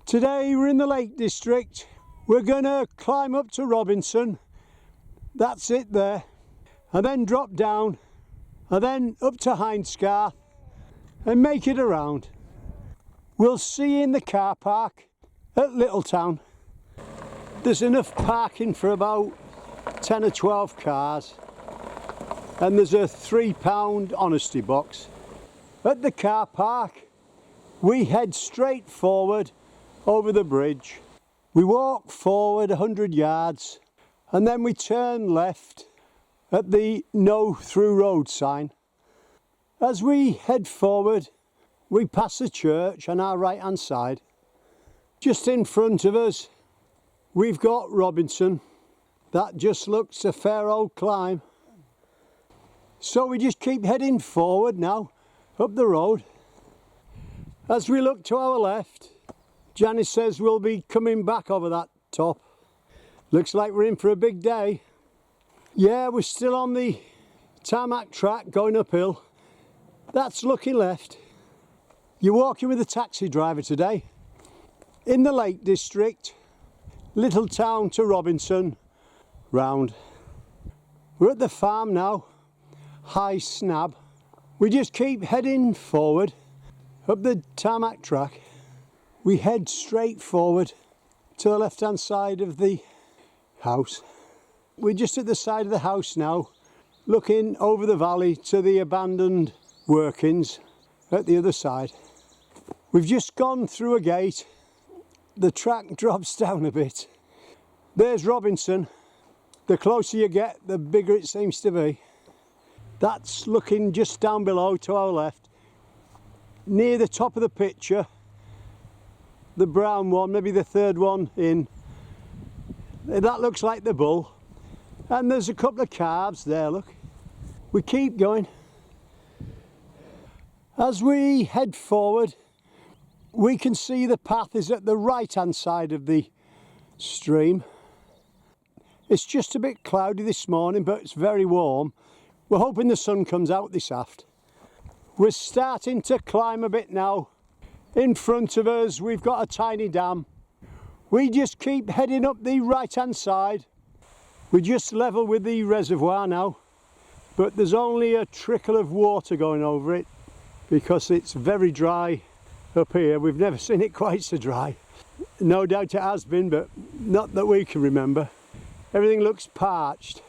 Today we're in the Lake District. We're going to climb up to Robinson, that's it there, and then drop down, and then up to Hindscarth and make it around. We'll see you in the car park at Littletown. There's enough parking for about 10 or 12 cars, and there's a £3 honesty box. At the car park we head straight forward over the bridge. We walk forward 100 yards and then we turn left at the no through road sign. As we head forward we pass the church on our right hand side. Just in front of us we've got Robinson. That just looks a fair old climb. So we just keep heading forward now up the road. As we look to our left, Janice says we'll be coming back over that top. Looks like we're in for a big day. Yeah, we're still on the tarmac track going uphill. That's looking left. You're walking with a taxi driver today in the Lake District, Littletown to Robinson, round. We're at the farm now, High Snab. We just keep heading forward up the tarmac track. We head straight forward to the left hand side of the house. We're just at the side of the house now, looking over the valley to the abandoned workings at the other side. We've just gone through a gate. The track drops down a bit. There's Robinson. The closer you get, the bigger it seems to be. That's looking just down below to our left. Near the top of the picture, the brown one, maybe the third one in, that looks like the bull. And there's a couple of calves there, look. We keep going. As we head forward, we can see the path is at the right hand side of the stream. It's just a bit cloudy this morning, but it's very warm. We're hoping the sun comes out this aft. We're starting to climb a bit now. In front of us we've got a tiny dam. We just keep heading up the right hand side. We're just level with the reservoir now, but there's only a trickle of water going over it because it's very dry up here. We've never seen it quite so dry. No doubt it has been, but not that we can remember. Everything looks parched.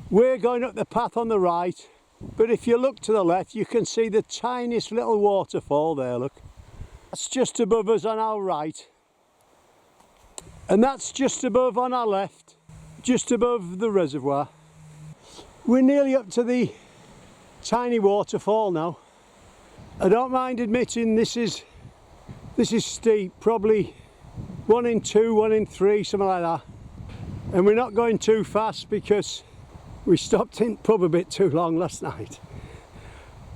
We're going up the path on the right, but if you look to the left you can see the tiniest little waterfall there, look. That's just above us on our right, and that's just above on our left, just above the reservoir. We're nearly up to the tiny waterfall now. I don't mind admitting this is steep, probably 1 in 2, 1 in 3, something like that. And we're not going too fast because we stopped in pub a bit too long last night.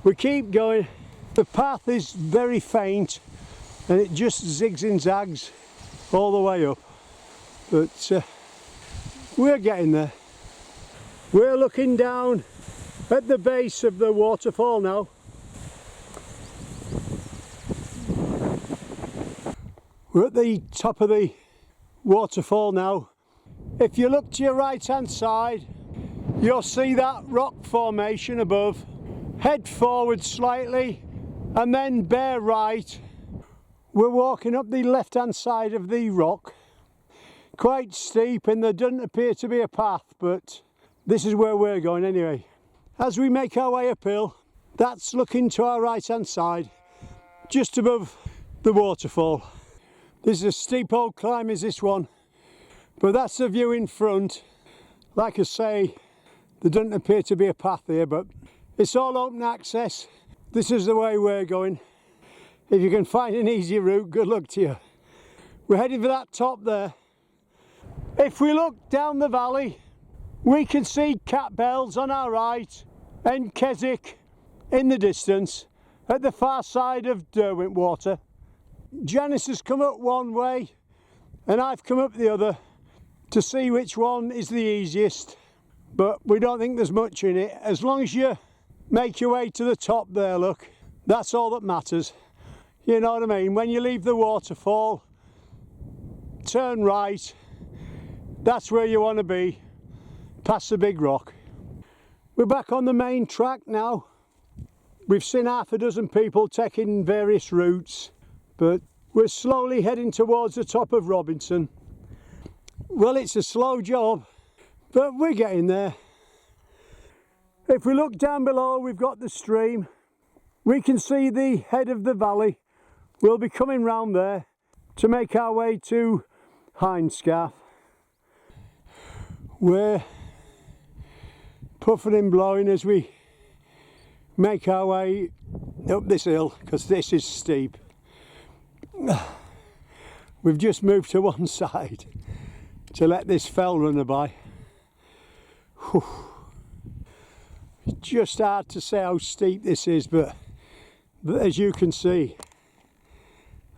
We keep going. The path is very faint and it just zigs and zags all the way up, but we're getting there. We're looking down at the base of the waterfall now. We're at the top of the waterfall now. If you look to your right hand side, you'll see that rock formation above. Head forward slightly and then bear right. We're walking up the left hand side of the rock. Quite steep and there doesn't appear to be a path, but this is where we're going anyway. As we make our way uphill, that's looking to our right hand side, just above the waterfall. This is a steep old climb, is this one, but that's the view in front. Like I say, there doesn't appear to be a path here, but it's all open access. This is the way we're going. If you can find an easy route, good luck to you. We're heading for that top there. If we look down the valley, we can see Cat Bells on our right and Keswick in the distance at the far side of Derwentwater. Janice has come up one way and I've come up the other to see which one is the easiest, but we don't think there's much in it. As long as you make your way to the top there, look, that's all that matters. You know what I mean? When you leave the waterfall, turn right, that's where you want to be, past the big rock. We're back on the main track now. We've seen half a dozen people taking various routes, but we're slowly heading towards the top of Robinson. Well, it's a slow job, but we're getting there. If we look down below, we've got the stream. We can see the head of the valley. We'll be coming round there to make our way to Hindscarth. We're puffing and blowing as we make our way up this hill, because this is steep. We've just moved to one side to let this fell run by. Whew. It's just hard to say how steep this is, but as you can see,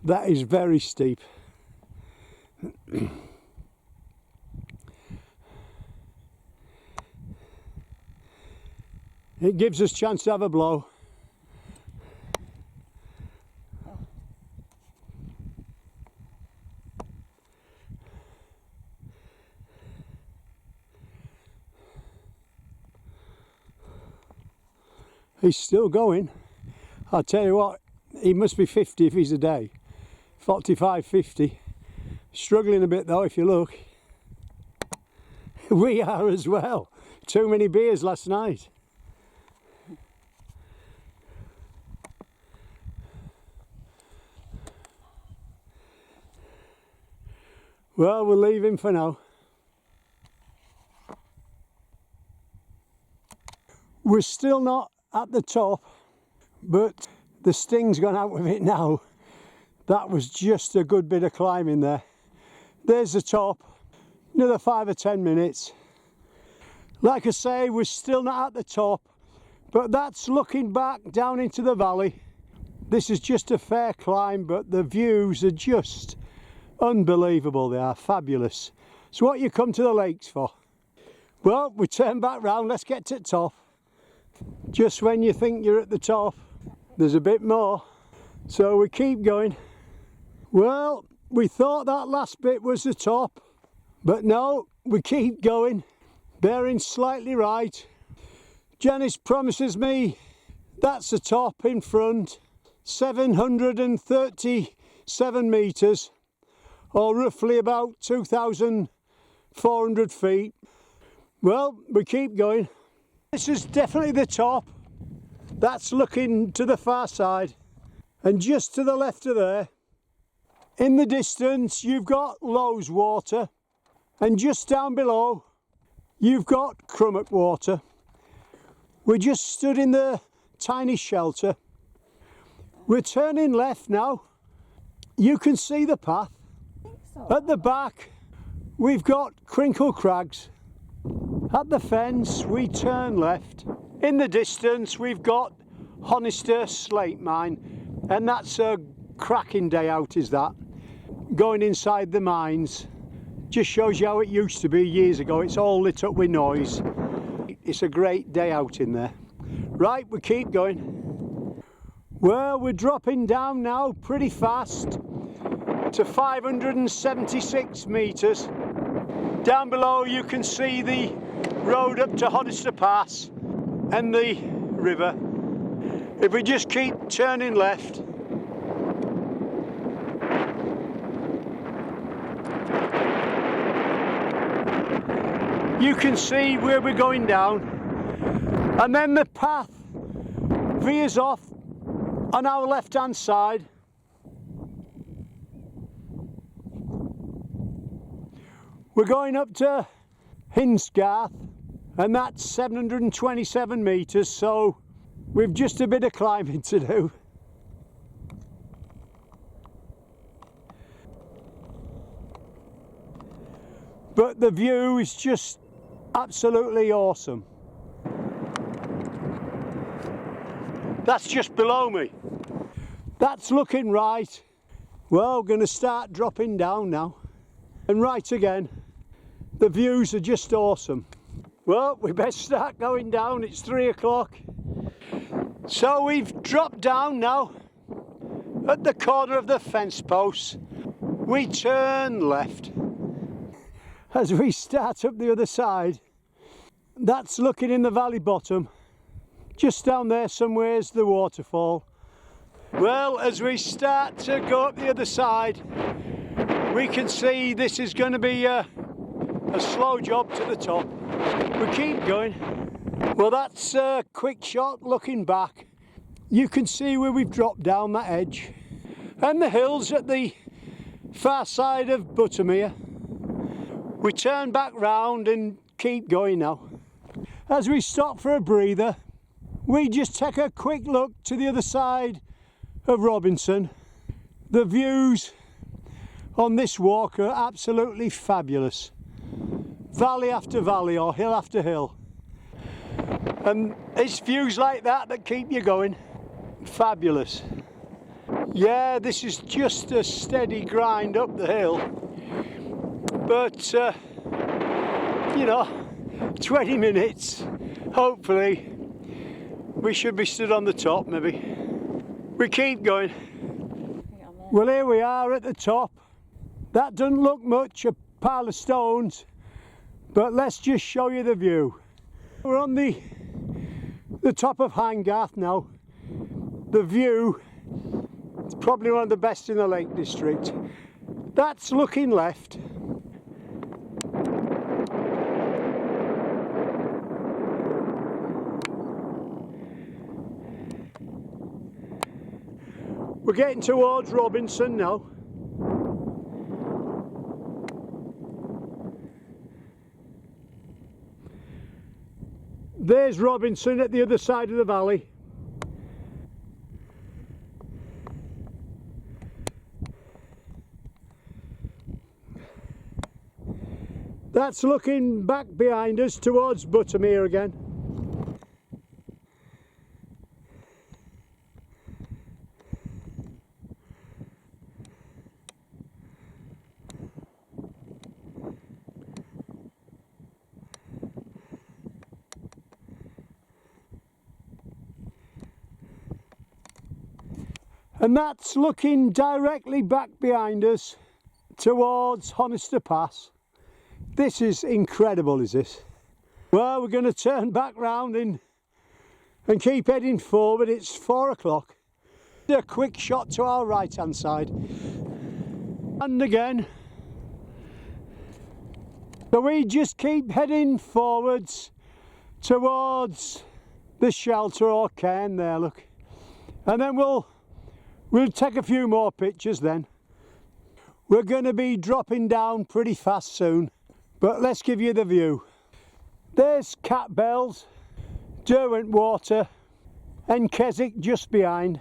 that is very steep. It gives us a chance to have a blow. He's still going. I'll tell you what, he must be 50 if he's a day. 45, 50. Struggling a bit though, if you look. We are as well. Too many beers last night. Well, we'll leave him for now. We're still not at the top, but the sting's gone out with it now. That was just a good bit of climbing there. There's the top, another 5 or 10 minutes. Like I say, we're still not at the top, but that's looking back down into the valley. This is just a fair climb, but the views are just unbelievable. They are fabulous. It's what you come to the lakes for. Well, we turn back round, let's get to the top. Just when you think you're at the top, there's a bit more. So we keep going. Well, we thought that last bit was the top, but no, we keep going, bearing slightly right. Janice promises me that's the top in front, 737 metres, or roughly about 2,400 feet. Well, we keep going. This is definitely the top. That's looking to the far side. And just to the left of there, in the distance, you've got Lowes water. And just down below, you've got Crummock water. We just stood in the tiny shelter. We're turning left now. You can see the path. At the back, we've got Crinkle Crags. At the fence, we turn left. In the distance, we've got Honister Slate Mine, and that's a cracking day out, is that? Going inside the mines. Just shows you how it used to be years ago. It's all lit up with noise. It's a great day out in there. Right, we keep going. Well, we're dropping down now pretty fast to 576 metres. Down below you can see the road up to Honister Pass and the river. If we just keep turning left, you can see where we're going down, and then the path veers off on our left hand side. We're going up to Hindscarth, and that's 727 metres, so we've just a bit of climbing to do. But the view is just absolutely awesome. That's just below me. That's looking right. Well, we're going to start dropping down now. And right again. The views are just awesome. Well, we best start going down. It's 3 o'clock. So we've dropped down now at the corner of the fence posts, we turn left. As we start up the other side, that's looking in the valley bottom. Just down there somewhere is the waterfall. Well, as we start to go up the other side, we can see this is going to be a slow job to the top. We keep going. Well, that's a quick shot looking back. You can see where we've dropped down that edge. And the hills at the far side of Buttermere. We turn back round and keep going now. As we stop for a breather, we just take a quick look to the other side of Robinson. The views on this walk are absolutely fabulous. Valley after valley or hill after hill. And it's views like that that keep you going. Fabulous. Yeah, this is just a steady grind up the hill. But, you know, 20 minutes, hopefully, we should be stood on the top maybe. We keep going. Well, here we are at the top. That doesn't look much, a pile of stones, but let's just show you the view. We're on the top of Hindscarth now. The view is probably one of the best in the Lake District. That's looking left. We're getting towards Robinson now. There's Robinson at the other side of the valley. That's looking back behind us towards Buttermere again. And that's looking directly back behind us towards Honister Pass. This is incredible, is this? Well, we're going to turn back round and keep heading forward. It's 4 o'clock. A quick shot to our right hand side. And again. So we just keep heading forwards towards the shelter or cairn there, look. And then we'll take a few more pictures then. We're going to be dropping down pretty fast soon, but let's give you the view. There's Cat Bells, Derwent Water and Keswick just behind.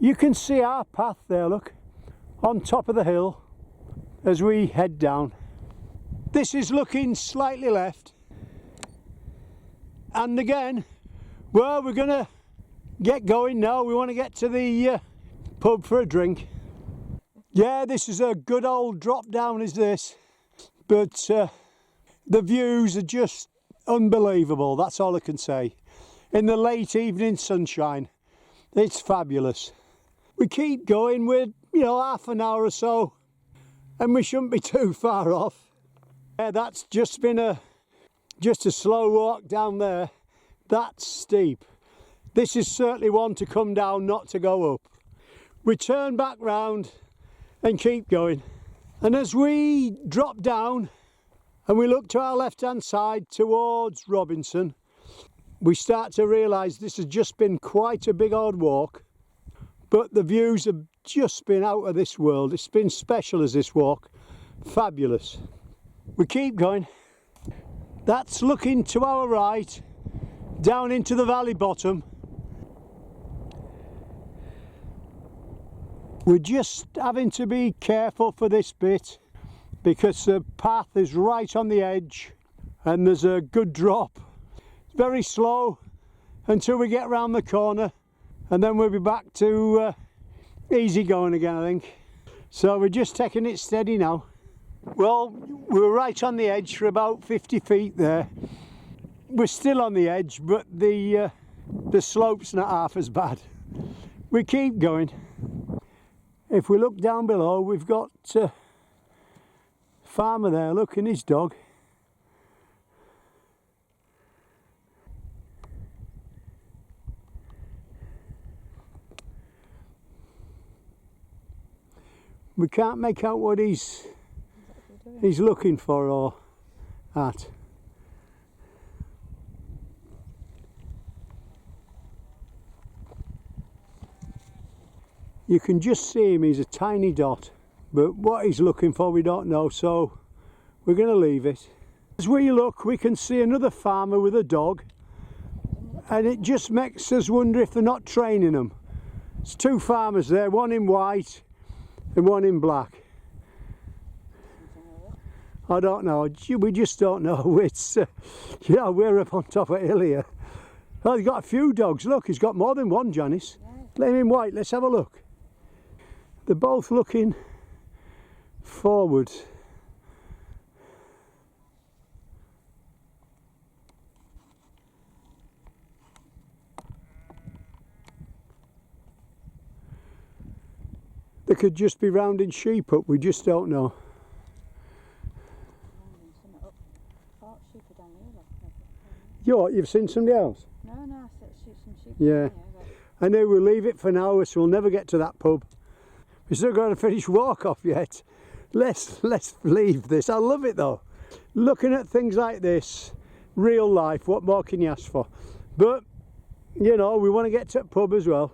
You can see our path there, look, on top of the hill as we head down. This is looking slightly left. And again, well, we're gonna get going now. We want to get to the pub for a drink. Yeah, this is a good old drop down, is this? But the views are just unbelievable, that's all I can say. In the late evening sunshine, it's fabulous. We keep going, we're, you know, half an hour or so, and we shouldn't be too far off. Yeah, that's just been just a slow walk down there. That's steep. This is certainly one to come down, not to go up. We turn back round and keep going. And as we drop down and we look to our left hand side towards Robinson, we start to realise this has just been quite a big old walk, but the views have just been out of this world. It's been special as this walk. Fabulous. We keep going. That's looking to our right, down into the valley bottom. We're just having to be careful for this bit because the path is right on the edge and there's a good drop. It's very slow until we get round the corner, and then we'll be back to easy going again, I think. So we're just taking it steady now. Well, we were right on the edge for about 50 feet there. We're still on the edge, but the slope's not half as bad. We keep going. If we look down below, we've got farmer there, look, and his dog. We can't make out what he's looking for or at. You can just see him, he's a tiny dot, but what he's looking for we don't know, so we're going to leave it. As we look, we can see another farmer with a dog, and it just makes us wonder if they're not training them. There's two farmers there, one in white and one in black. I don't know, we just don't know. It's yeah, we're up on top of the hill here. Well, he's got a few dogs, look, he's got more than one, Janice. Let him in white, let's have a look. They're both looking forward. They could just be rounding sheep up, we just don't know. You've seen somebody else? No, I shoot some sheep. Yeah. I know we'll leave it for now, so we'll never get to that pub. We've still got to finish walk off yet. Let's leave this. I love it though. Looking at things like this, real life, what more can you ask for? But, you know, we want to get to the pub as well.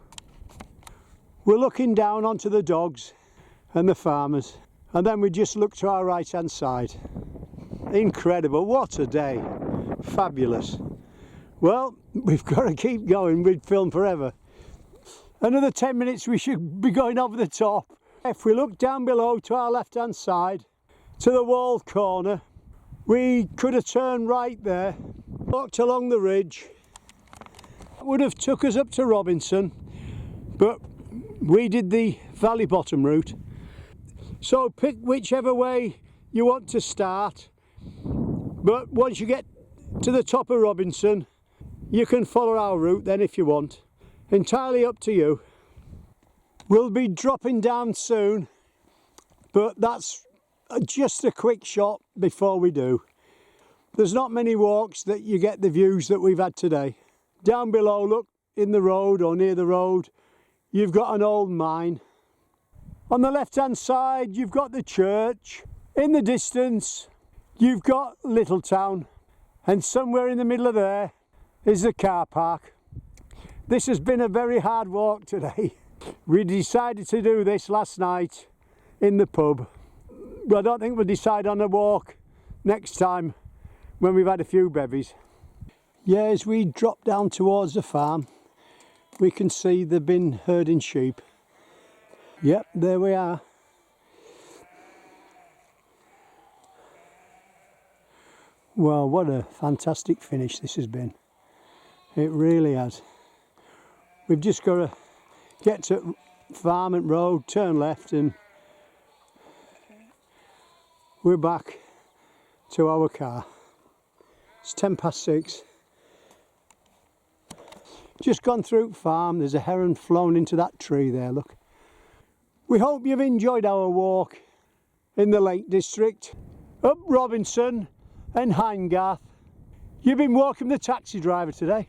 We're looking down onto the dogs and the farmers, and then we just look to our right hand side. Incredible, what a day. Fabulous. Well, we've got to keep going, we'd film forever. Another 10 minutes we should be going over the top. If we look down below to our left hand side, to the wall corner, we could have turned right there, walked along the ridge. That would have took us up to Robinson, but we did the valley bottom route. So pick whichever way you want to start, but once you get to the top of Robinson, you can follow our route then if you want. Entirely up to you. We'll be dropping down soon, but that's just a quick shot before we do. There's not many walks that you get the views that we've had today. Down below, look, in the road or near the road, you've got an old mine. On the left hand side, you've got the church. In the distance, you've got Littletown, and somewhere in the middle of there is the car park. This has been a very hard walk today. We decided to do this last night in the pub. But I don't think we'll decide on a walk next time when we've had a few bevies. Yeah, as we drop down towards the farm, we can see they've been herding sheep. Yep, there we are. Well, what a fantastic finish this has been. It really has. We've just got to get to Farmant Road, turn left, and we're back to our car. It's 6:10. Just gone through farm, there's a heron flown into that tree there, look. We hope you've enjoyed our walk in the Lake District, up Robinson and Hindscarth. You've been walking the taxi driver today.